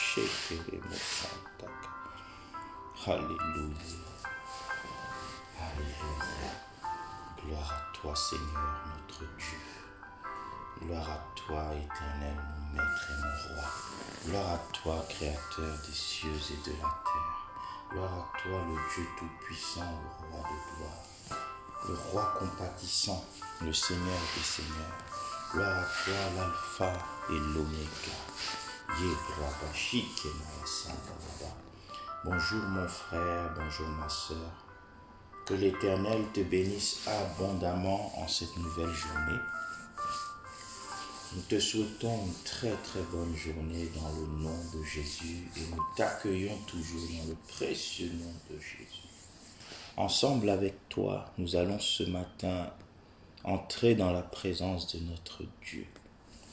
Alléluia. Alléluia. Gloire à toi, Seigneur, notre Dieu. Gloire à toi, Éternel, mon Maître et mon Roi. Gloire à toi, Créateur des cieux et de la terre. Gloire à toi, le Dieu tout-puissant, le Roi de gloire, le Roi compatissant, le Seigneur des seigneurs. Gloire à toi, l'Alpha et l'Oméga. Bonjour mon frère, bonjour ma sœur. Que l'Éternel te bénisse abondamment en cette nouvelle journée. Nous te souhaitons une très très bonne journée dans le nom de Jésus et nous t'accueillons toujours dans le précieux nom de Jésus. Ensemble avec toi, nous allons ce matin entrer dans la présence de notre Dieu,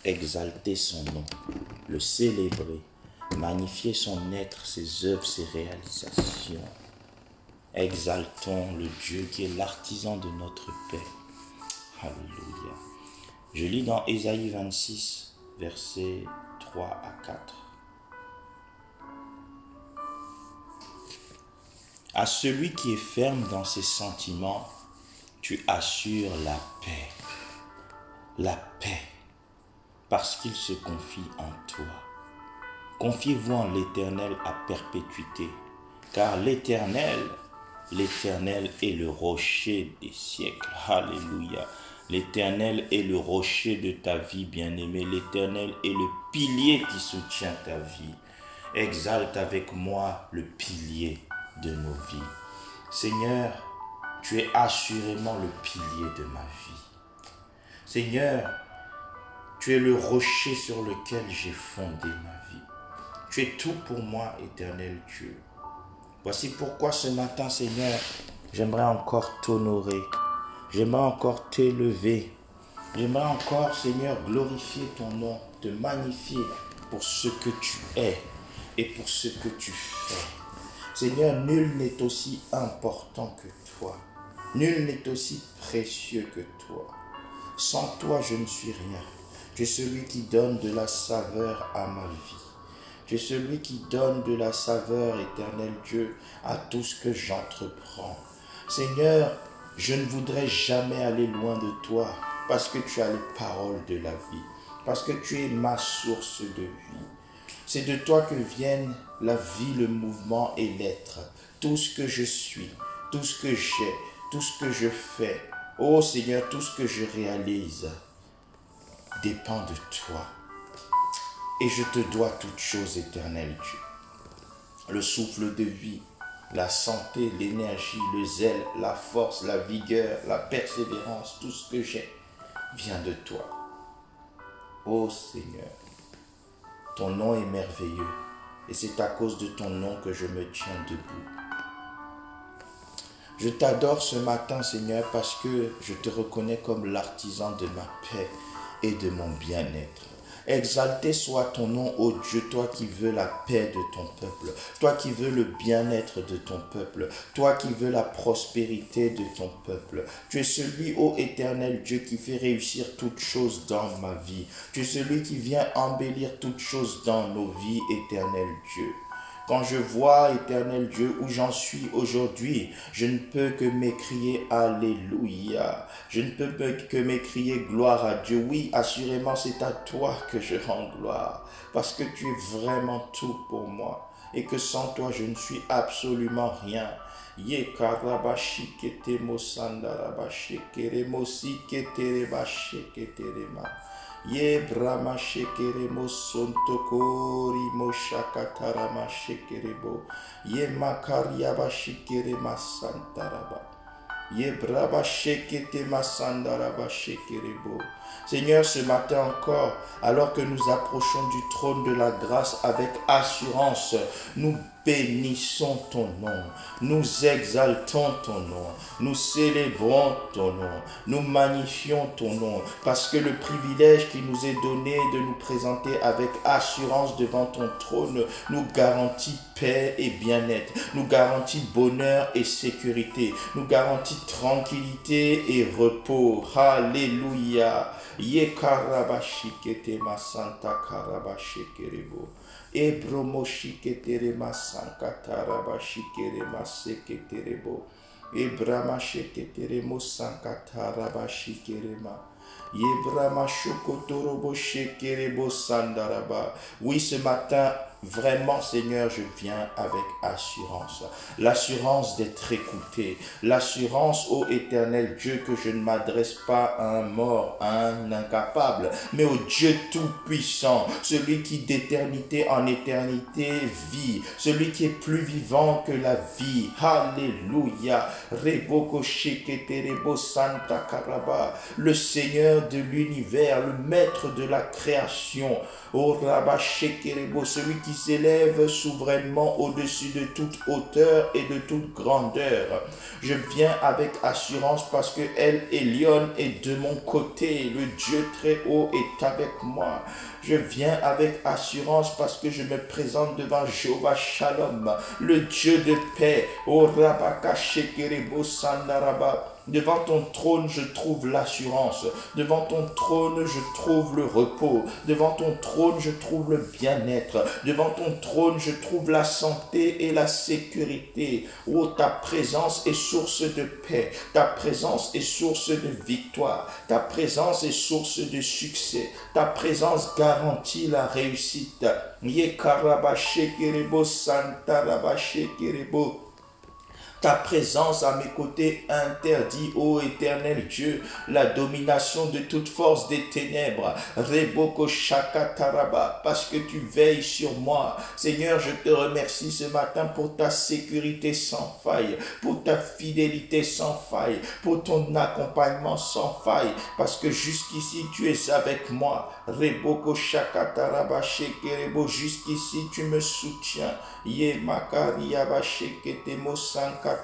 exalter son nom, le célébrer, magnifier son être, ses œuvres, ses réalisations. Exaltons le Dieu qui est l'artisan de notre paix. Alléluia. Je lis dans Ésaïe 26, versets 3 à 4. À celui qui est ferme dans ses sentiments, tu assures la paix. La paix, parce qu'il se confie en toi. Confiez-vous en l'Éternel à perpétuité, car l'Éternel est le rocher des siècles. Alléluia. L'Éternel est le rocher de ta vie, bien-aimé. L'Éternel est le pilier qui soutient ta vie. Exalte avec moi le pilier de nos vies. Seigneur, tu es assurément le pilier de ma vie. Seigneur, tu es le rocher sur lequel j'ai fondé ma vie. Tu es tout pour moi, Éternel Dieu. Voici pourquoi ce matin, Seigneur, j'aimerais encore t'honorer. J'aimerais encore t'élever. J'aimerais encore, Seigneur, glorifier ton nom, te magnifier pour ce que tu es et pour ce que tu fais. Seigneur, nul n'est aussi important que toi. Nul n'est aussi précieux que toi. Sans toi, je ne suis rien. Tu es celui qui donne de la saveur à ma vie. Tu es celui qui donne de la saveur, Éternel Dieu, à tout ce que j'entreprends. Seigneur, je ne voudrais jamais aller loin de toi parce que tu as les paroles de la vie, parce que tu es ma source de vie. C'est de toi que viennent la vie, le mouvement et l'être. Tout ce que je suis, tout ce que j'ai, tout ce que je fais, oh Seigneur, tout ce que je réalise dépend de toi. Et je te dois toutes choses, Éternel Dieu. Le souffle de vie, la santé, l'énergie, le zèle, la force, la vigueur, la persévérance, tout ce que j'ai vient de toi. Ô Seigneur, ton nom est merveilleux et c'est à cause de ton nom que je me tiens debout. Je t'adore ce matin, Seigneur, parce que je te reconnais comme l'artisan de ma paix et de mon bien-être. Exalté soit ton nom, ô Dieu, toi qui veux la paix de ton peuple, toi qui veux le bien-être de ton peuple, toi qui veux la prospérité de ton peuple. Tu es celui, ô Éternel Dieu, qui fait réussir toutes choses dans ma vie. Tu es celui qui vient embellir toutes choses dans nos vies, Éternel Dieu. Quand je vois, Éternel Dieu, où j'en suis aujourd'hui, je ne peux que m'écrier Alléluia. Je ne peux que m'écrier gloire à Dieu. Oui, assurément, c'est à toi que je rends gloire, parce que tu es vraiment tout pour moi, et que sans toi, je ne suis absolument rien. Ye karabashi kete mosandarabashi keremosi keterebashi keterema. Ye brama shekeremo sontokori mo shakatarama shekerebo. Ye makariaba shekerema santaraba. Ye braba shekete masandaraba shekerebo. Seigneur, ce matin encore, alors que nous approchons du trône de la grâce avec assurance, nous bénissons ton nom, nous exaltons ton nom, nous célébrons ton nom, nous magnifions ton nom, parce que le privilège qui nous est donné de nous présenter avec assurance devant ton trône nous garantit paix et bien-être, nous garantit bonheur et sécurité, nous garantit tranquillité et repos. Alléluia. Ye karabashi kete masanta karabashi kerebo. Ebromoshiketerema sankatarabashikerema seketerebo. Ebramashiketeremo sankatarabashikerema. Yebramashokotoroboshekerebo sandaraba. Oui, ce matin, vraiment, Seigneur, je viens avec assurance. L'assurance d'être écouté. L'assurance, ô éternel Dieu, que je ne m'adresse pas à un mort, à un incapable, mais au Dieu tout-puissant, celui qui d'éternité en éternité vit, celui qui est plus vivant que la vie. Alléluia. Reboko sheketerebo santa karaba. Le Seigneur de l'univers, le maître de la création. Oh Rabba shekerebo, celui qui s'élève souverainement au-dessus de toute hauteur et de toute grandeur. Je viens avec assurance parce que El Elyon est de mon côté. Le Dieu très haut est avec moi. Je viens avec assurance parce que je me présente devant Jéhovah Shalom, le Dieu de paix. Oh Rabaka shekerebo sandaraba. Devant ton trône, je trouve l'assurance. Devant ton trône, je trouve le repos. Devant ton trône, je trouve le bien-être. Devant ton trône, je trouve la santé et la sécurité. Oh, ta présence est source de paix. Ta présence est source de victoire. Ta présence est source de succès. Ta présence garantit la réussite. Yekarabashekerebo santarabashekerebo. Ta présence à mes côtés interdit, ô éternel Dieu, la domination de toute force des ténèbres. Reboko shakataraba, parce que tu veilles sur moi. Seigneur, je te remercie ce matin pour ta sécurité sans faille, pour ta fidélité sans faille, pour ton accompagnement sans faille, parce que jusqu'ici tu es avec moi. Reboko shakataraba shekerebo, jusqu'ici tu me soutiens. Ye makariaba sheketemo sanka.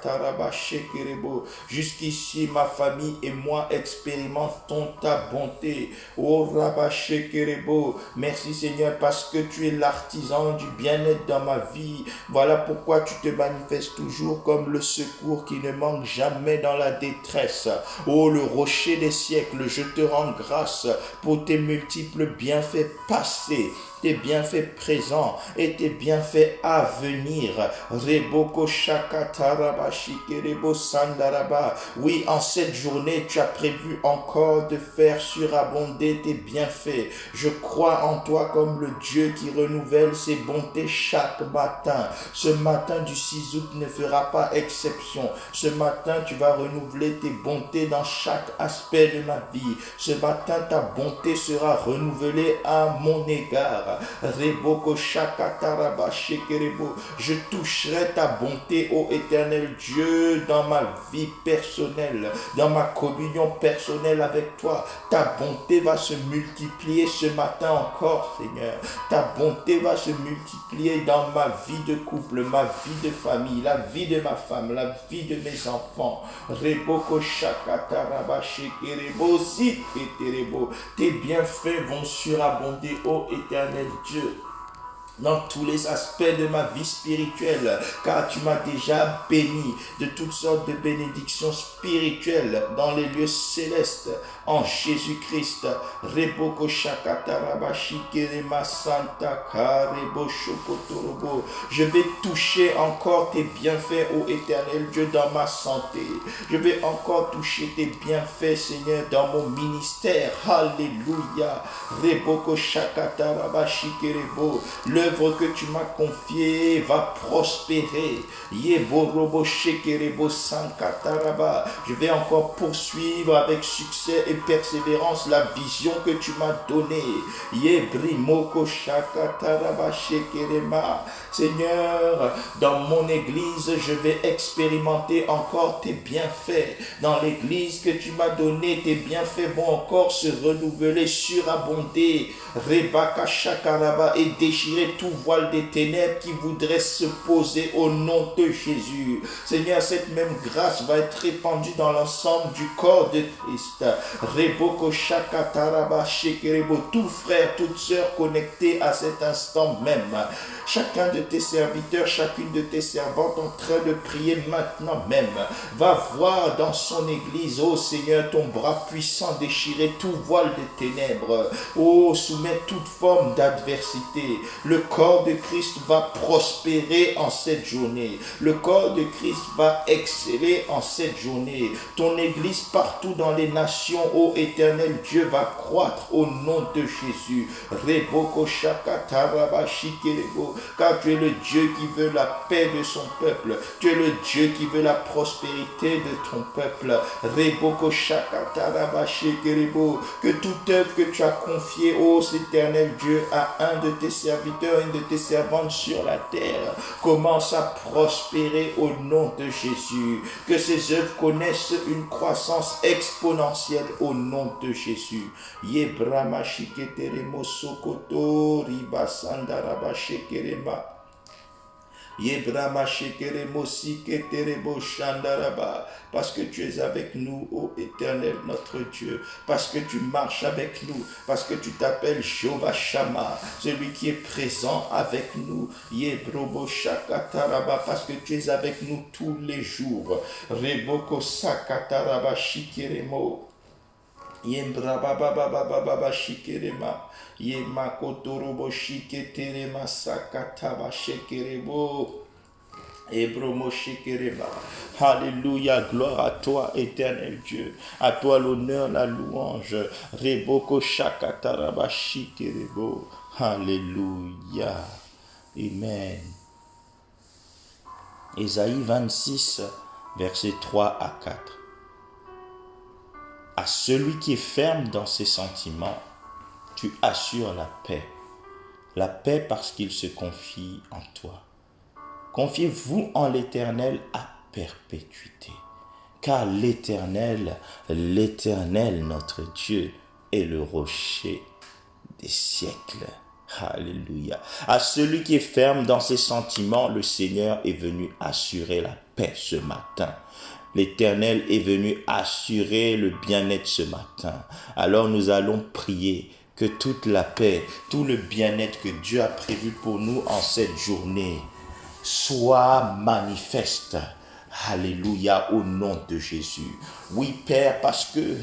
Jusqu'ici, ma famille et moi expérimentons ta bonté. Oh Rabashekerebo, merci Seigneur parce que tu es l'artisan du bien-être dans ma vie. Voilà pourquoi tu te manifestes toujours comme le secours qui ne manque jamais dans la détresse. Oh le rocher des siècles, je te rends grâce pour tes multiples bienfaits passés, tes bienfaits présents et tes bienfaits à venir. Reboko shakataraba shikerebo sandaraba. Oui, en cette journée, tu as prévu encore de faire surabonder tes bienfaits. Je crois en toi comme le Dieu qui renouvelle ses bontés chaque matin. Ce matin du 6 août ne fera pas exception. Ce matin, tu vas renouveler tes bontés dans chaque aspect de ma vie. Ce matin, ta bonté sera renouvelée à mon égard. Reboko shakataraba shekerebo. Je toucherai ta bonté, ô éternel Dieu, dans ma vie personnelle, dans ma communion personnelle avec toi. Ta bonté va se multiplier ce matin encore, Seigneur. Ta bonté va se multiplier dans ma vie de couple, ma vie de famille, la vie de ma femme, la vie de mes enfants. Reboko shakataraba shekerebo ziketerebo. Tes bienfaits vont surabonder, ô éternel Dieu, dans tous les aspects de ma vie spirituelle, car tu m'as déjà béni de toutes sortes de bénédictions spirituelles dans les lieux célestes, en Jésus-Christ. Reboko shakataraba shikerema santa karebo shokotorobo. Je vais toucher encore tes bienfaits, ô éternel Dieu, dans ma santé. Je vais encore toucher tes bienfaits, Seigneur, dans mon ministère. Alléluia. Reboko shakataraba shikerebo. L'œuvre que tu m'as confiée va prospérer. Yeborobo shekerebo sankataraba. Je vais encore poursuivre avec succès et persévérance la vision que tu m'as donnée. Yebrimoko shakataraba shekerema. Seigneur, dans mon église, je vais expérimenter encore tes bienfaits. Dans l'église que tu m'as donnée, tes bienfaits vont encore se renouveler, surabonder. Rebaka shakaraba, et déchirer tout voile des ténèbres qui voudrait se poser au nom de Jésus. Seigneur, cette même grâce va être répandue dans l'ensemble du corps de Christ. Reboko shakataraba shekerebo. Tout frère, toute sœur connectés à cet instant même. Chacun de tes serviteurs, chacune de tes servantes en train de prier maintenant même, va voir dans son église, ô Seigneur, ton bras puissant déchirer tout voile de ténèbres. Ô, soumettre toute forme d'adversité. Le corps de Christ va prospérer en cette journée. Le corps de Christ va exceller en cette journée. Ton église partout dans les nations, ô éternel Dieu, va croître au nom de Jésus. Car tu es le Dieu qui veut la paix de son peuple. Tu es le Dieu qui veut la prospérité de ton peuple. Que toute œuvre que tu as confiée, ô éternel Dieu, à un de tes serviteurs, une de tes servantes sur la terre, commence à prospérer au nom de Jésus. Que ces œuvres connaissent une croissance exponentielle au nom de Jésus. Yebrama shiketeremo sokoto riba sandaraba shekerema. Parce que tu es avec nous, ô éternel notre Dieu, parce que tu marches avec nous, parce que tu t'appelles Jéhovah Shammah, celui qui est présent avec nous, parce que tu es avec nous tous les jours. Reboko Sakataraba Shikeremo. Yembrabababababa shikerema. Yemakotorobo shiketerema sakataba shekerebo. Ebromo shikerema. Alléluia, gloire à toi, éternel Dieu. À toi l'honneur, la louange. Reboko shakataraba shikerebo. Alléluia. Amen. Ésaïe 26, versets 3 à 4. À celui qui est ferme dans ses sentiments, tu assures la paix. La paix parce qu'il se confie en toi. Confiez-vous en l'Éternel à perpétuité. Car l'Éternel, notre Dieu, est le rocher des siècles. Alléluia. À celui qui est ferme dans ses sentiments, le Seigneur est venu assurer la paix ce matin. L'Éternel est venu assurer le bien-être ce matin. Alors nous allons prier que toute la paix, tout le bien-être que Dieu a prévu pour nous en cette journée soit manifeste. Alléluia, au nom de Jésus. Oui, Père, parce que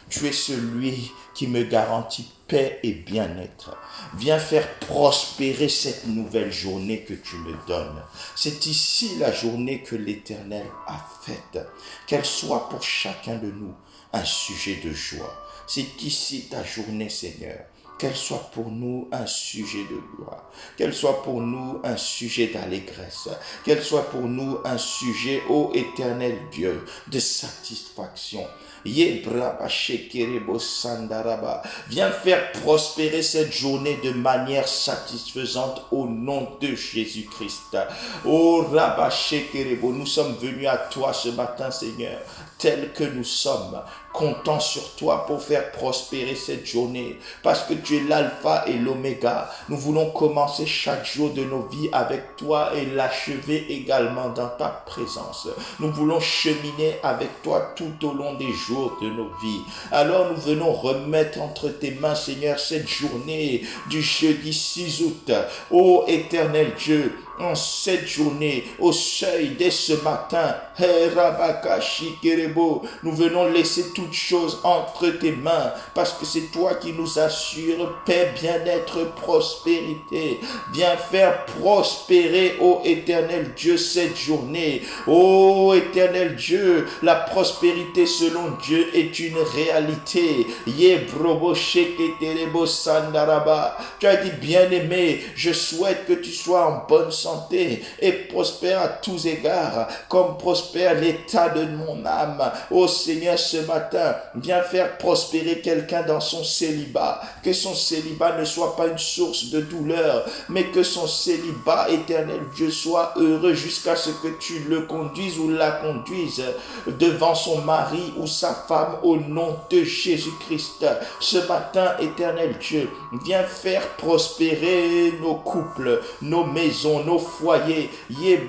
tu es celui qui me garantit paix et bien-être. Viens faire prospérer cette nouvelle journée que tu me donnes. C'est ici la journée que l'Éternel a faite. Qu'elle soit pour chacun de nous un sujet de joie. C'est ici ta journée, Seigneur. Qu'elle soit pour nous un sujet de gloire, qu'elle soit pour nous un sujet d'allégresse, qu'elle soit pour nous un sujet, ô éternel Dieu, de satisfaction. Viens faire prospérer cette journée de manière satisfaisante au nom de Jésus-Christ. Oh Rabba Shekerebo, nous sommes venus à toi ce matin, Seigneur, tel que nous sommes, comptant sur toi pour faire prospérer cette journée, parce que tu es l'alpha et l'oméga. Nous voulons commencer chaque jour de nos vies avec toi et l'achever également dans ta présence. Nous voulons cheminer avec toi tout au long des jours de nos vies. Alors nous venons remettre entre tes mains, Seigneur, cette journée du jeudi 6 août. Ô éternel Dieu, en cette journée, au seuil dès ce matin, nous venons laisser toutes choses entre tes mains, parce que c'est toi qui nous assures paix, bien-être, prospérité. Viens faire prospérer, ô éternel Dieu, cette journée. Ô éternel Dieu, la prospérité selon Dieu est une réalité. Tu as dit, bien-aimé, je souhaite que tu sois en bonne santé et prospère à tous égards, comme prospère l'état de mon âme. Ô Seigneur, ce matin, viens faire prospérer quelqu'un dans son célibat. Que son célibat ne soit pas une source de douleur, mais que son célibat, éternel Dieu, soit heureux jusqu'à ce que tu le conduises ou la conduises devant son mari ou sa femme au nom de Jésus-Christ. Ce matin, éternel Dieu, viens faire prospérer nos couples, nos maisons, nos foyers. Viens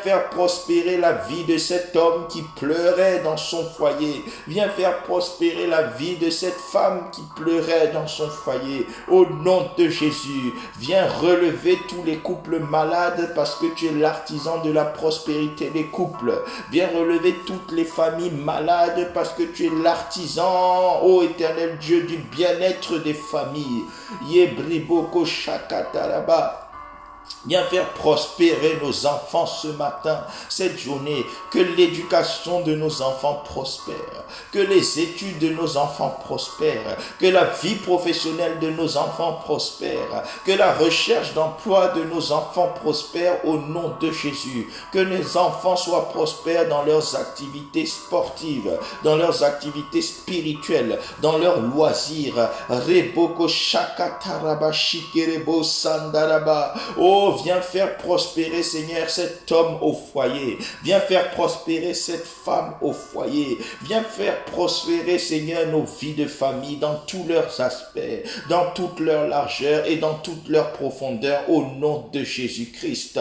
faire prospérer la vie de cet homme qui pleurait dans son foyer. Viens faire prospérer la vie de cette femme qui pleurait dans son foyer. Au nom de Jésus, viens relever tous les couples malades parce que tu es l'artisan de la prospérité des couples. Viens relever toutes les familles malades parce que tu es l'artisan, ô éternel Dieu, du bien-être des familles. Yebriboko Shakataraba. Viens faire prospérer nos enfants ce matin, cette journée, que l'éducation de nos enfants prospère, que les études de nos enfants prospèrent, que la vie professionnelle de nos enfants prospère, que la recherche d'emploi de nos enfants prospère au nom de Jésus, que nos enfants soient prospères dans leurs activités sportives, dans leurs activités spirituelles, dans leurs loisirs. Reboko Shakataraba Shikerebo Sandaraba. Oh, viens faire prospérer, Seigneur, cet homme au foyer. Viens faire prospérer cette femme au foyer. Viens faire prospérer, Seigneur, nos vies de famille dans tous leurs aspects, dans toute leur largeur et dans toute leur profondeur, au nom de Jésus-Christ.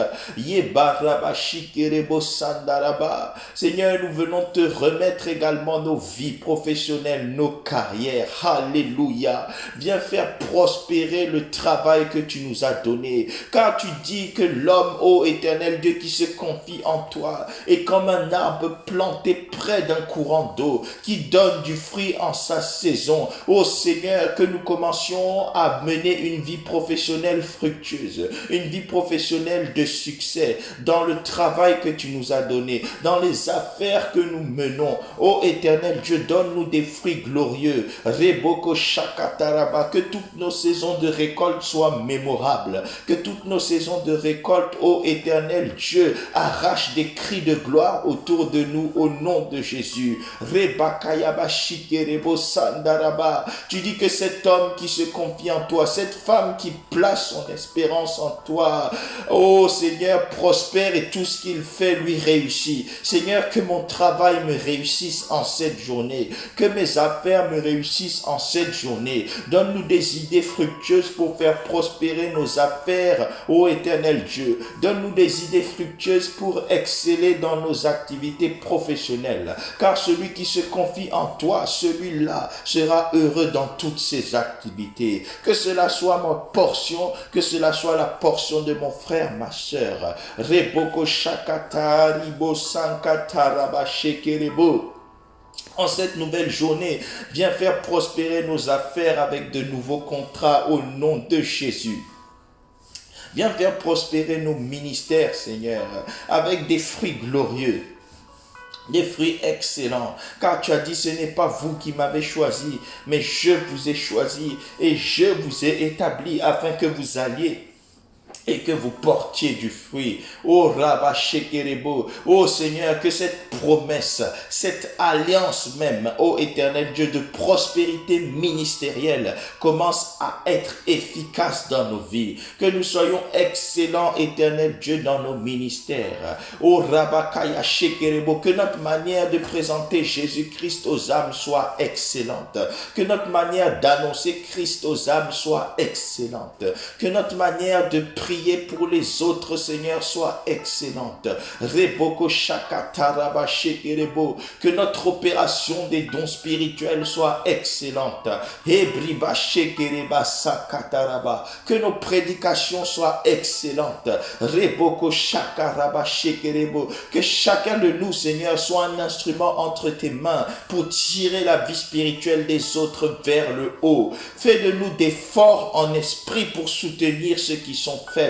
Seigneur, nous venons te remettre également nos vies professionnelles, nos carrières. Alléluia. Viens faire prospérer le travail que tu nous as donné. Car tu dis que l'homme, ô éternel Dieu, qui se confie en toi, est comme un arbre planté près d'un courant d'eau, qui donne du fruit en sa saison. Ô Seigneur, que nous commencions à mener une vie professionnelle fructueuse, une vie professionnelle de succès, dans le travail que tu nous as donné, dans les affaires que nous menons. Ô éternel Dieu, donne-nous des fruits glorieux. Reboko Shakataraba, que toutes nos saisons de récolte soient mémorables, que toutes nos saisons de récolte, ô éternel Dieu, arrache des cris de gloire autour de nous au nom de Jésus. Rebakayaba Shikerebo Sandaraba. Tu dis que cet homme qui se confie en toi, cette femme qui place son espérance en toi, ô Seigneur, prospère et tout ce qu'il fait lui réussit. Seigneur, que mon travail me réussisse en cette journée, que mes affaires me réussissent en cette journée. Donne-nous des idées fructueuses pour faire prospérer nos affaires, ô éternel Dieu. Donne-nous des idées fructueuses pour exceller dans nos activités professionnelles. Car celui qui se confie en toi, celui-là sera heureux dans toutes ses activités. Que cela soit ma portion, que cela soit la portion de mon frère, ma sœur. Reboko Shakata Ribo Sankataraba Shekerebo. En cette nouvelle journée, viens faire prospérer nos affaires avec de nouveaux contrats au nom de Jésus. Viens faire prospérer nos ministères, Seigneur, avec des fruits glorieux, des fruits excellents. Car tu as dit, ce n'est pas vous qui m'avez choisi, mais je vous ai choisi et je vous ai établi afin que vous alliez et que vous portiez du fruit. Oh Rabba Shekerebo, oh Seigneur, que cette promesse, cette alliance même, oh éternel Dieu, de prospérité ministérielle commence à être efficace dans nos vies. Que nous soyons excellents, éternel Dieu, dans nos ministères. Oh Rabba Kaya Shekerebo, que notre manière de présenter Jésus-Christ aux âmes soit excellente. Que notre manière d'annoncer Christ aux âmes soit excellente. Que notre manière de prier pour les autres, Seigneur, soit excellente. Reboko Shakataraba Shekerebo. Que notre opération des dons spirituels soit excellente. Hebriba Shekereba Sakataraba. Que nos prédications soient excellentes. Reboko Shakaraba Shekerebo. Que chacun de nous, Seigneur, soit un instrument entre tes mains pour tirer la vie spirituelle des autres vers le haut. Fais de nous des forts en esprit pour soutenir ceux qui sont faibles.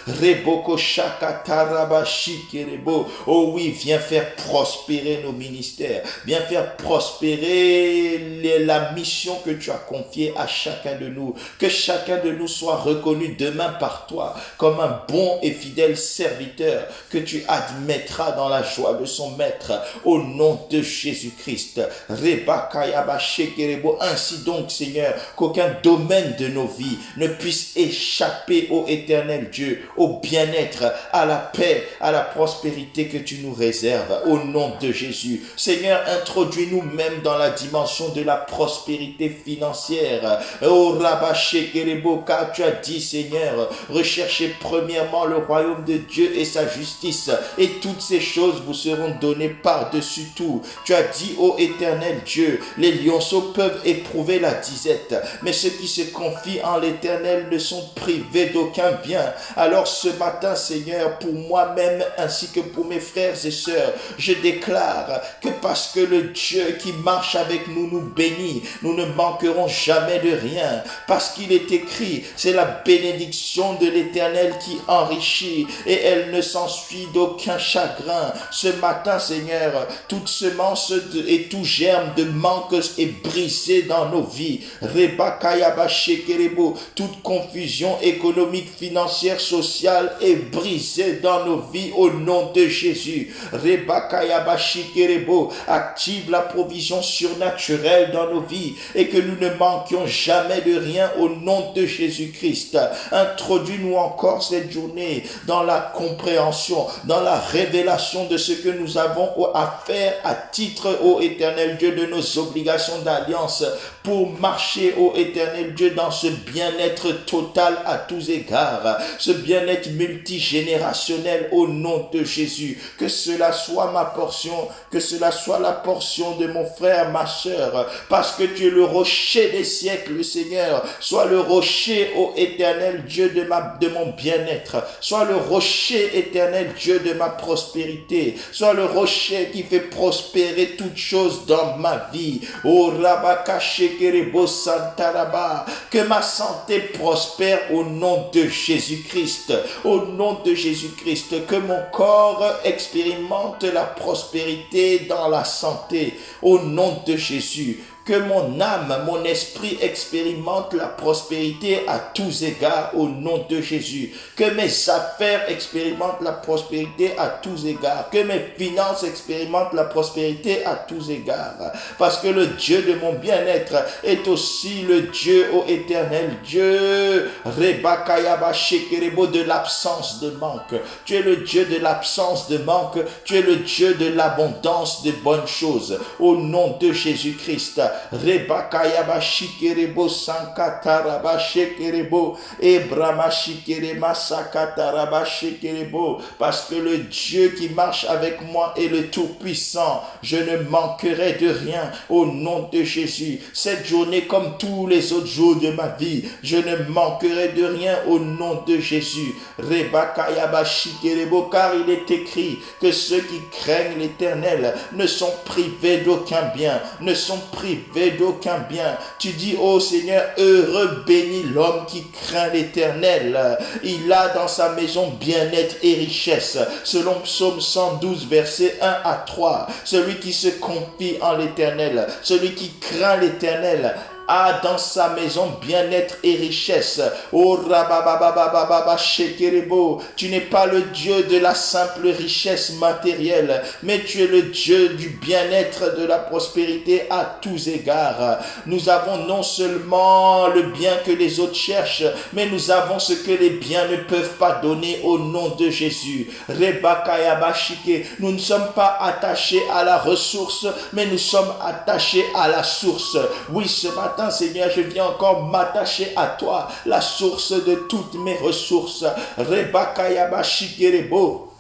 Reboko Shakataraba Shikerebo. Oh oui, viens faire prospérer nos ministères. Viens faire prospérer la mission que tu as confiée à chacun de nous. Que chacun de nous soit reconnu demain par toi comme un bon et fidèle serviteur que tu admettras dans la joie de son maître au nom de Jésus-Christ. Rebakayaba Shekerebo. Ainsi donc, Seigneur, qu'aucun domaine de nos vies ne puisse échapper au éternel Dieu, au bien-être, à la paix, à la prospérité que tu nous réserves au nom de Jésus. Seigneur, introduis-nous même dans la dimension de la prospérité financière. Oh Rabba Shekerebo, car tu as dit, Seigneur, recherchez premièrement le royaume de Dieu et sa justice, et toutes ces choses vous seront données par-dessus tout. Tu as dit, ô éternel Dieu, les lionceaux peuvent éprouver la disette, mais ceux qui se confient en l'éternel ne sont privés d'aucun bien bien. Alors ce matin, Seigneur, pour moi-même ainsi que pour mes frères et sœurs, je déclare que parce que le Dieu qui marche avec nous nous bénit, nous ne manquerons jamais de rien. Parce qu'il est écrit, c'est la bénédiction de l'Éternel qui enrichit et elle ne s'ensuit d'aucun chagrin. Ce matin, Seigneur, toute semence et tout germe de manque est brisé dans nos vies. Reba Kayaba Shekerebo, toute confusion économique, financière, sociale est brisée dans nos vies au nom de Jésus. Reba Kayaba Shekerebo, active la provision surnaturelle dans nos vies et que nous ne manquions jamais de rien au nom de Jésus-Christ. Introduis-nous encore cette journée dans la compréhension, dans la révélation de ce que nous avons à faire à titre, ô Éternel Dieu, de nos obligations d'alliance pour marcher, ô Éternel Dieu, dans ce bien-être total à tous égards, ce bien-être multigénérationnel au nom de Jésus. Que cela soit ma portion, que cela soit la portion de mon frère, ma sœur, parce que tu es le rocher des siècles, Seigneur. Sois le rocher, ô Éternel Dieu, de mon bien-être. Sois le rocher, Éternel Dieu, de ma prospérité. Sois le rocher qui fait prospérer toutes choses dans ma vie. Ô Rabaka Shekerebo Santaraba, que ma santé prospère au nom de Jésus-Christ. Au nom de Jésus-Christ, que mon corps expérimente la prospérité dans la santé. Au nom de Jésus. Que mon âme, mon esprit expérimente la prospérité à tous égards au nom de Jésus. Que mes affaires expérimentent la prospérité à tous égards. Que mes finances expérimentent la prospérité à tous égards. Parce que le Dieu de mon bien-être est aussi le Dieu, ô Éternel Dieu, Rebakayaba Shekerebo, de l'absence de manque. Tu es le Dieu de l'absence de manque. Tu es le Dieu de l'abondance de bonnes choses. Au nom de Jésus-Christ. Rebakayaba Shikerebo Sankataraba Shekerebo Ebrama Shikerema Sakataraba Shekerebo. Parce que le Dieu qui marche avec moi est le Tout-Puissant. Je ne manquerai de rien au nom de Jésus. Cette journée comme tous les autres jours de ma vie, je ne manquerai de rien au nom de Jésus. Rebakayaba Shikerebo, car il est écrit que ceux qui craignent l'Éternel ne sont privés d'aucun bien, ne sont privés d'aucun bien. Tu dis, ô Seigneur, heureux, béni l'homme qui craint l'Éternel. Il a dans sa maison bien-être et richesse. Selon Psaume 112, versets 1 à 3. Celui qui se confie en l'Éternel, celui qui craint l'Éternel, a dans sa maison bien-être et richesse. Oh Rababababababa Shekerebo, tu n'es pas le Dieu de la simple richesse matérielle, mais tu es le Dieu du bien-être, de la prospérité à tous égards. Nous avons non seulement le bien que les autres cherchent, mais nous avons ce que les biens ne peuvent pas donner au nom de Jésus. Rebakayabashike, nous ne sommes pas attachés à la ressource, mais nous sommes attachés à la source. Oui, ce matin, Seigneur, je viens encore m'attacher à toi, la source de toutes mes ressources. Rebakayabashikerebo.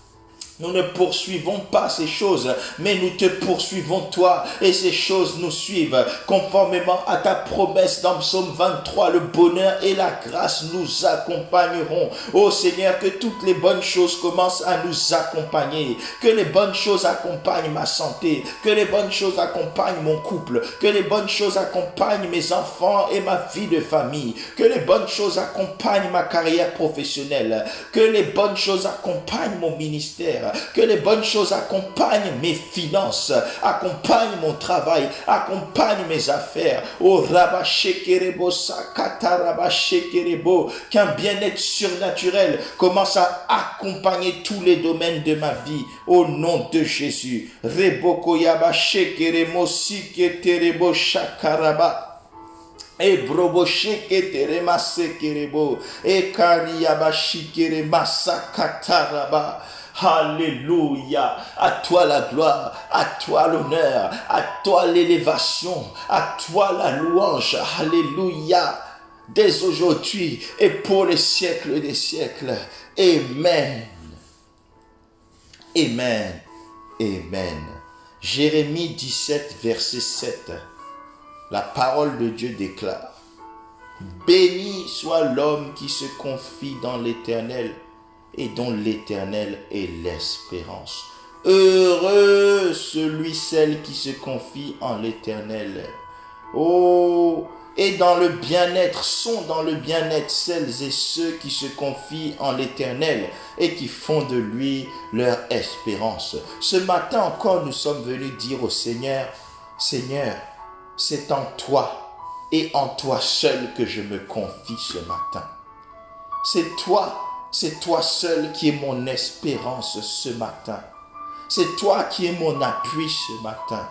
Nous ne poursuivons pas ces choses, mais nous te poursuivons toi, et ces choses nous suivent. Conformément à ta promesse dans Psaume 23, le bonheur et la grâce nous accompagneront. Ô Seigneur, que toutes les bonnes choses commencent à nous accompagner, que les bonnes choses accompagnent ma santé, que les bonnes choses accompagnent mon couple, que les bonnes choses accompagnent mes enfants et ma vie de famille, que les bonnes choses accompagnent ma carrière professionnelle, que les bonnes choses accompagnent mon ministère, que les bonnes choses accompagnent mes finances, accompagnent mon travail, accompagnent mes affaires. Oh Rabashekerebo Sakata Rabashekerebo, qu'un bien-être surnaturel commence à accompagner tous les domaines de ma vie au nom de Jésus. Reboko Yabashekeremo Siketerebo Shakaraba. E brobo shekere masekerebo e kariyabashikere masakataraba. Alléluia, à toi la gloire, à toi l'honneur, à toi l'élévation, à toi la louange. Alléluia, dès aujourd'hui et pour les siècles des siècles. Amen. Amen. Amen. Jérémie 17, verset 7. La parole de Dieu déclare: Béni soit l'homme qui se confie dans l'Éternel et dont l'Éternel est l'espérance. Heureux celle qui se confie en l'Éternel. Oh, et dans le bien-être, sont dans le bien-être celles et ceux qui se confient en l'Éternel et qui font de lui leur espérance. Ce matin encore, nous sommes venus dire au Seigneur, Seigneur, c'est en toi et en toi seul que je me confie ce matin. C'est toi seul qui est mon espérance ce matin. C'est toi qui es mon appui ce matin.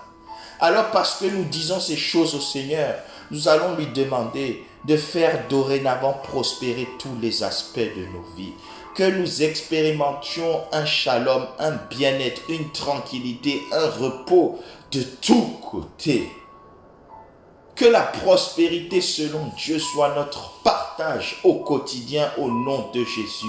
Alors parce que nous disons ces choses au Seigneur, nous allons lui demander de faire dorénavant prospérer tous les aspects de nos vies. Que nous expérimentions un shalom, un bien-être, une tranquillité, un repos de tous côtés. Que la prospérité selon Dieu soit notre partage au quotidien au nom de Jésus.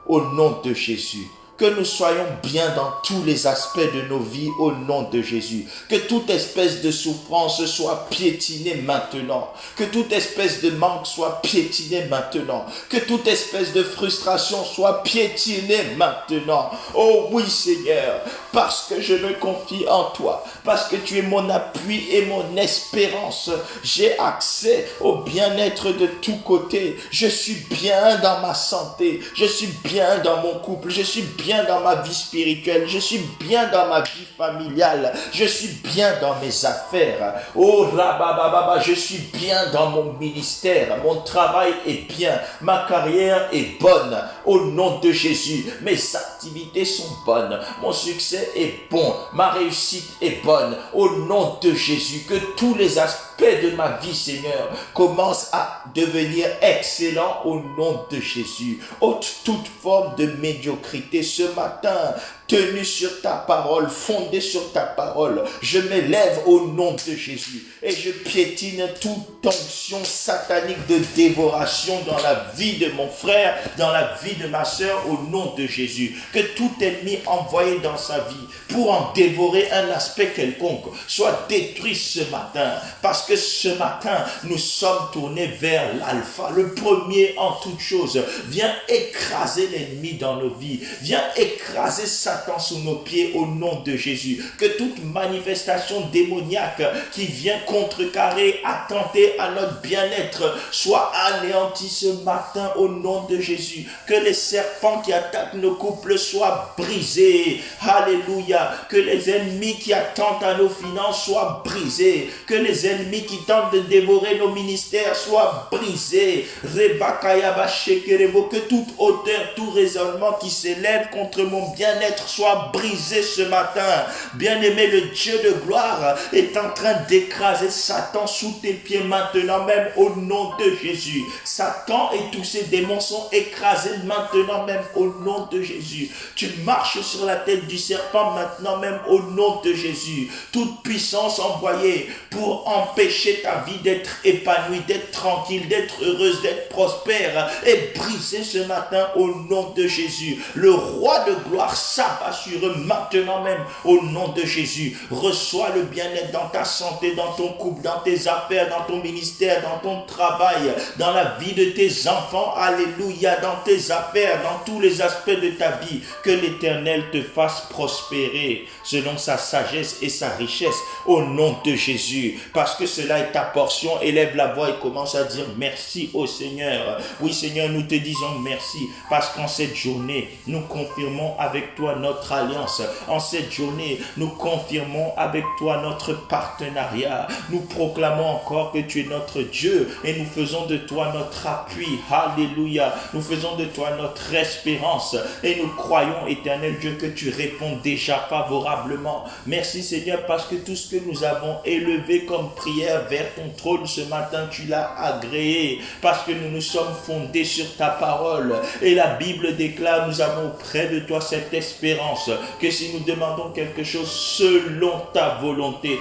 Au nom de Jésus. Que nous soyons bien dans tous les aspects de nos vies au nom de Jésus. Que toute espèce de souffrance soit piétinée maintenant. Que toute espèce de manque soit piétinée maintenant. Que toute espèce de frustration soit piétinée maintenant. Oh oui Seigneur, parce que je me confie en toi, parce que tu es mon appui et mon espérance. J'ai accès au bien-être de tous côtés. Je suis bien dans ma santé. Je suis bien dans mon couple. Je suis bien dans ma vie spirituelle, je suis bien dans ma vie familiale, je suis bien dans mes affaires. Oh rabababa, je suis bien dans mon ministère, mon travail est bien, ma carrière est bonne. Au nom de Jésus, mes activités sont bonnes, mon succès est bon, ma réussite est bonne. Au nom de Jésus, que tous les aspects de ma vie, Seigneur, commencent à devenir excellents au nom de Jésus. Ôte toute forme de médiocrité ce matin, tenu sur ta parole, fondé sur ta parole. Je m'élève au nom de Jésus et je piétine toute onction satanique de dévoration dans la vie de mon frère, dans la vie de ma sœur, au nom de Jésus. Que tout ennemi envoyé dans sa vie pour en dévorer un aspect quelconque soit détruit ce matin, parce que ce matin, nous sommes tournés vers l'alpha, le premier en toutes choses. Viens écraser l'ennemi dans nos vies, viens écraser Satan sous nos pieds au nom de Jésus. Que toute manifestation démoniaque qui vient contrecarrer, attenter à notre bien-être soit anéantie ce matin au nom de Jésus. Que les serpents qui attaquent nos couples soient brisés. Alléluia. Que les ennemis qui attentent à nos finances soient brisés. Que les ennemis qui tentent de dévorer nos ministères soient brisés. Que toute hauteur, tout raisonnement qui s'élève contre mon bien-être soit brisé ce matin. Bien-aimé, le Dieu de gloire est en train d'écraser Satan sous tes pieds maintenant même au nom de Jésus. Satan et tous ses démons sont écrasés maintenant même au nom de Jésus. Tu marches sur la tête du serpent maintenant même au nom de Jésus. Toute puissance envoyée pour empêcher ta vie d'être épanouie, d'être tranquille, d'être heureuse, d'être prospère est brisée ce matin au nom de Jésus. Le roi de gloire s'abat sur eux maintenant même au nom de Jésus. Reçois le bien-être dans ta santé, dans ton couple, dans tes affaires, dans ton ministère, dans ton travail, dans la vie de tes enfants. Alléluia, dans tes affaires, dans tous les aspects de ta vie. Que l'Éternel te fasse prospérer selon sa sagesse et sa richesse au nom de Jésus. Parce que cela est ta portion. Élève la voix et commence à dire merci au Seigneur. Oui Seigneur, nous te disons merci parce qu'en cette journée, nous confirmons avec toi notre alliance. En cette journée, nous confirmons avec toi notre partenariat. Nous proclamons encore que tu es notre Dieu et nous faisons de toi notre appui. Alléluia. Nous faisons de toi notre espérance et nous croyons, éternel Dieu, que tu réponds déjà favorablement. Merci Seigneur parce que tout ce que nous avons élevé comme prière vers ton trône ce matin, tu l'as agréé parce que nous nous sommes fondés sur ta parole et la Bible déclare, nous avons auprès de toi cette espérance que si nous demandons quelque chose selon ta volonté,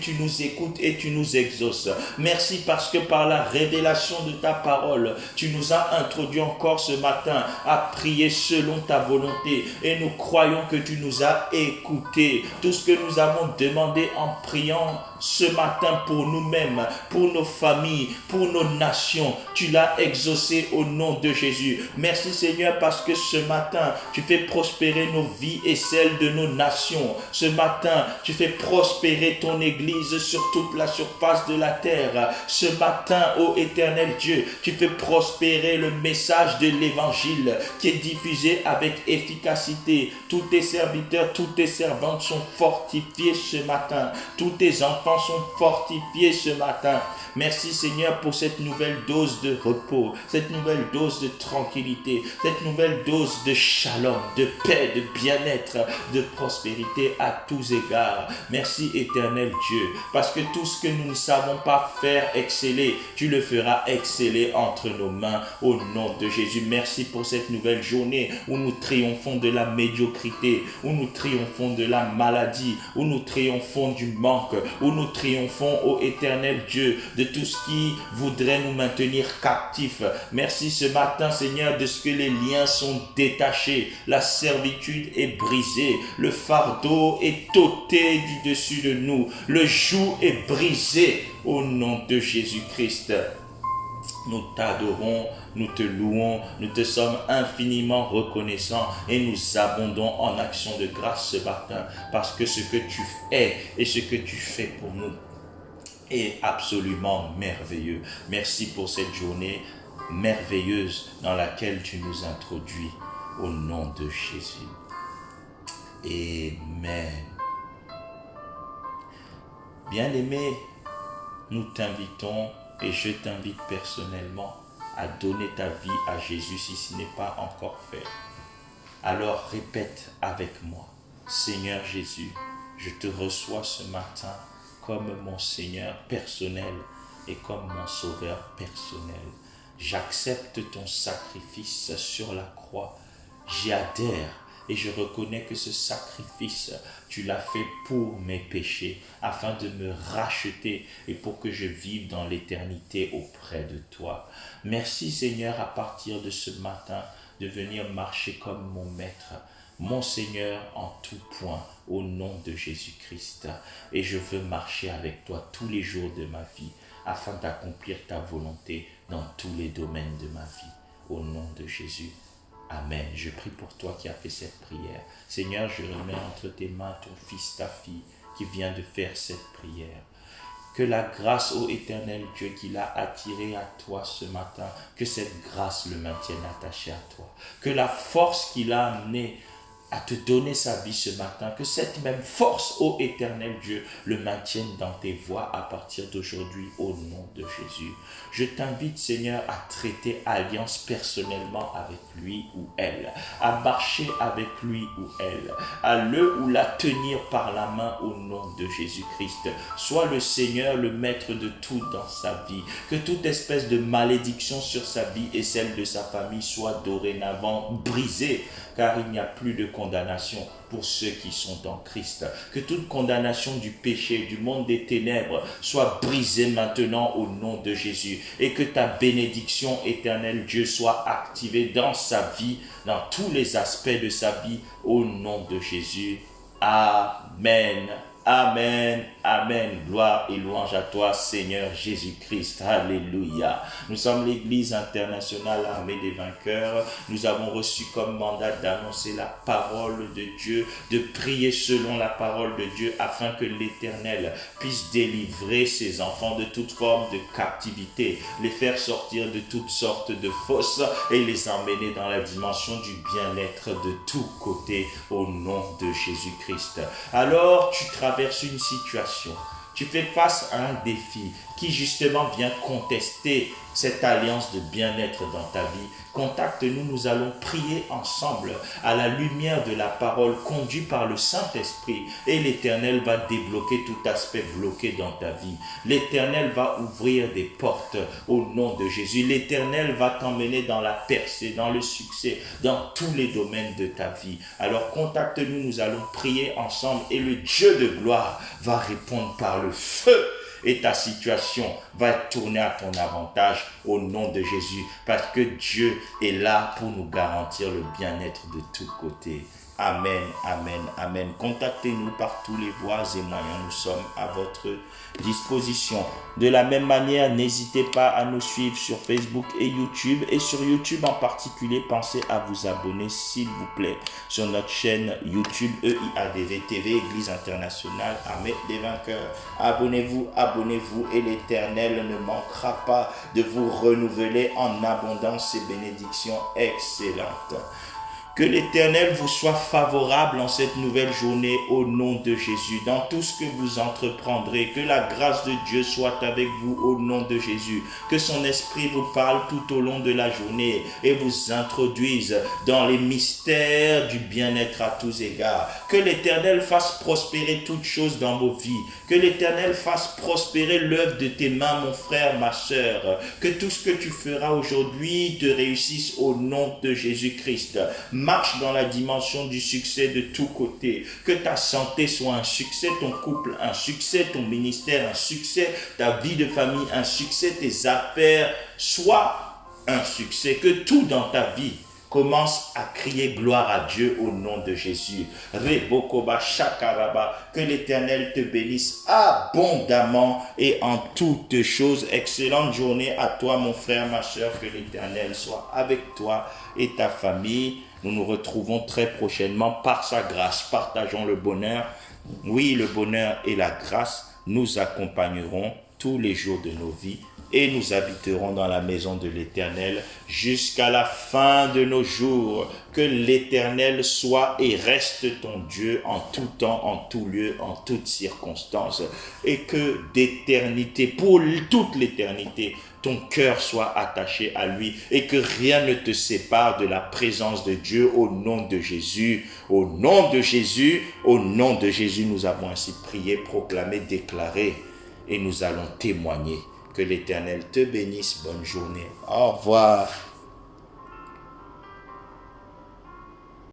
tu nous écoutes et tu nous exauces. Merci parce que par la révélation de ta parole, tu nous as introduit encore ce matin à prier selon ta volonté et nous croyons que tu nous as écoutés. Tout ce que nous avons demandé en priant ce matin pour nous-mêmes, pour nos familles, pour nos nations. Tu l'as exaucé au nom de Jésus. Merci Seigneur parce que ce matin, tu fais prospérer nos vies et celles de nos nations. Ce matin, tu fais prospérer ton Église sur toute la surface de la terre. Ce matin, ô éternel Dieu, tu fais prospérer le message de l'Évangile qui est diffusé avec efficacité. Tous tes serviteurs, toutes tes servantes sont fortifiés ce matin. Tous tes enfants sont fortifiés ce matin. Merci Seigneur pour cette nouvelle dose de repos, cette nouvelle dose de tranquillité, cette nouvelle dose de shalom, de paix, de bien-être, de prospérité à tous égards. Merci éternel Dieu, parce que tout ce que nous ne savons pas faire exceller, tu le feras exceller entre nos mains au nom de Jésus. Merci pour cette nouvelle journée où nous triomphons de la médiocrité, où nous triomphons de la maladie, où nous triomphons du manque, où nous triomphons, ô éternel Dieu, de tout ce qui voudrait nous maintenir captifs. Merci ce matin, Seigneur, de ce que les liens sont détachés, la servitude est brisée, le fardeau est ôté du dessus de nous, le joug est brisé au nom de Jésus-Christ. Nous t'adorons, nous te louons, nous te sommes infiniment reconnaissants et nous abondons en action de grâce ce matin parce que ce que tu es et ce que tu fais pour nous est absolument merveilleux. Merci pour cette journée merveilleuse dans laquelle tu nous introduis au nom de Jésus. Amen. Bien-aimé, nous t'invitons et je t'invite personnellement à donner ta vie à Jésus si ce n'est pas encore fait. Alors répète avec moi, Seigneur Jésus, je te reçois ce matin comme mon Seigneur personnel et comme mon Sauveur personnel. J'accepte ton sacrifice sur la croix. J'y adhère et je reconnais que ce sacrifice, tu l'as fait pour mes péchés, afin de me racheter et pour que je vive dans l'éternité auprès de toi. Merci Seigneur à partir de ce matin de venir marcher comme mon maître, mon Seigneur en tout point, au nom de Jésus-Christ. Et je veux marcher avec toi tous les jours de ma vie, afin d'accomplir ta volonté dans tous les domaines de ma vie, au nom de Jésus. Amen. Je prie pour toi qui as fait cette prière. Seigneur, je remets entre tes mains ton fils, ta fille, qui vient de faire cette prière. Que la grâce, ô éternel Dieu, qui l'a attiré à toi ce matin, que cette grâce le maintienne attaché à toi. Que la force qui l'a amené à te donner sa vie ce matin, que cette même force, ô éternel Dieu, le maintienne dans tes voies à partir d'aujourd'hui, au nom de Jésus. Je t'invite, Seigneur, à traiter alliance personnellement avec lui ou elle, à marcher avec lui ou elle, à le ou la tenir par la main au nom de Jésus-Christ. Sois le Seigneur, le maître de tout dans sa vie, que toute espèce de malédiction sur sa vie et celle de sa famille soit dorénavant brisée, car il n'y a plus de condamnation pour ceux qui sont en Christ. Que toute condamnation du péché, du monde des ténèbres, soit brisée maintenant au nom de Jésus. Et que ta bénédiction éternelle, Dieu, soit activée dans sa vie, dans tous les aspects de sa vie, au nom de Jésus. Amen. Amen, amen. Gloire et louange à toi, Seigneur Jésus-Christ. Alléluia. Nous sommes l'Église internationale armée des vainqueurs. Nous avons reçu comme mandat d'annoncer la parole de Dieu, de prier selon la parole de Dieu afin que l'Éternel puisse délivrer ses enfants de toute forme de captivité, les faire sortir de toutes sortes de fosses et les emmener dans la dimension du bien-être de tous côtés au nom de Jésus-Christ. Alors, tu traverses une situation, tu fais face à un défi qui justement vient contester cette alliance de bien-être dans ta vie. Contacte-nous, nous allons prier ensemble à la lumière de la parole conduit par le Saint-Esprit et l'Éternel va débloquer tout aspect bloqué dans ta vie. L'Éternel va ouvrir des portes au nom de Jésus. L'Éternel va t'emmener dans la percée, dans le succès, dans tous les domaines de ta vie. Alors contacte-nous, nous allons prier ensemble et le Dieu de gloire va répondre par le feu. Et ta situation va être tournée à ton avantage au nom de Jésus, parce que Dieu est là pour nous garantir le bien-être de tous côtés. Amen, amen, amen. Contactez-nous par tous les voies et moyens. Nous sommes à votre disposition. De la même manière, n'hésitez pas à nous suivre sur Facebook et YouTube. Et sur YouTube en particulier, pensez à vous abonner, s'il vous plaît, sur notre chaîne YouTube EIADV TV, Église internationale, Armée des vainqueurs. Abonnez-vous, abonnez-vous et l'Éternel ne manquera pas de vous renouveler en abondance et bénédictions excellentes. Que l'Éternel vous soit favorable en cette nouvelle journée au nom de Jésus, dans tout ce que vous entreprendrez. Que la grâce de Dieu soit avec vous au nom de Jésus. Que son esprit vous parle tout au long de la journée et vous introduise dans les mystères du bien-être à tous égards. Que l'Éternel fasse prospérer toutes choses dans vos vies. Que l'Éternel fasse prospérer l'œuvre de tes mains, mon frère, ma sœur. Que tout ce que tu feras aujourd'hui te réussisse au nom de Jésus-Christ. Marche dans la dimension du succès de tous côtés. Que ta santé soit un succès, ton couple un succès, ton ministère un succès, ta vie de famille un succès, tes affaires soient un succès. Que tout dans ta vie commence à crier gloire à Dieu au nom de Jésus. Rebokoba Shakaraba, que l'Éternel te bénisse abondamment et en toutes choses. Excellente journée à toi, mon frère, ma soeur. Que l'Éternel soit avec toi et ta famille. Nous nous retrouvons très prochainement par sa grâce. Partageons le bonheur. Oui, le bonheur et la grâce nous accompagneront tous les jours de nos vies et nous habiterons dans la maison de l'Éternel jusqu'à la fin de nos jours. Que l'Éternel soit et reste ton Dieu en tout temps, en tout lieu, en toutes circonstances. Et que d'éternité, pour toute l'éternité, ton cœur soit attaché à lui et que rien ne te sépare de la présence de Dieu au nom de Jésus. Au nom de Jésus, au nom de Jésus, nous avons ainsi prié, proclamé, déclaré et nous allons témoigner. Que l'Éternel te bénisse. Bonne journée. Au revoir.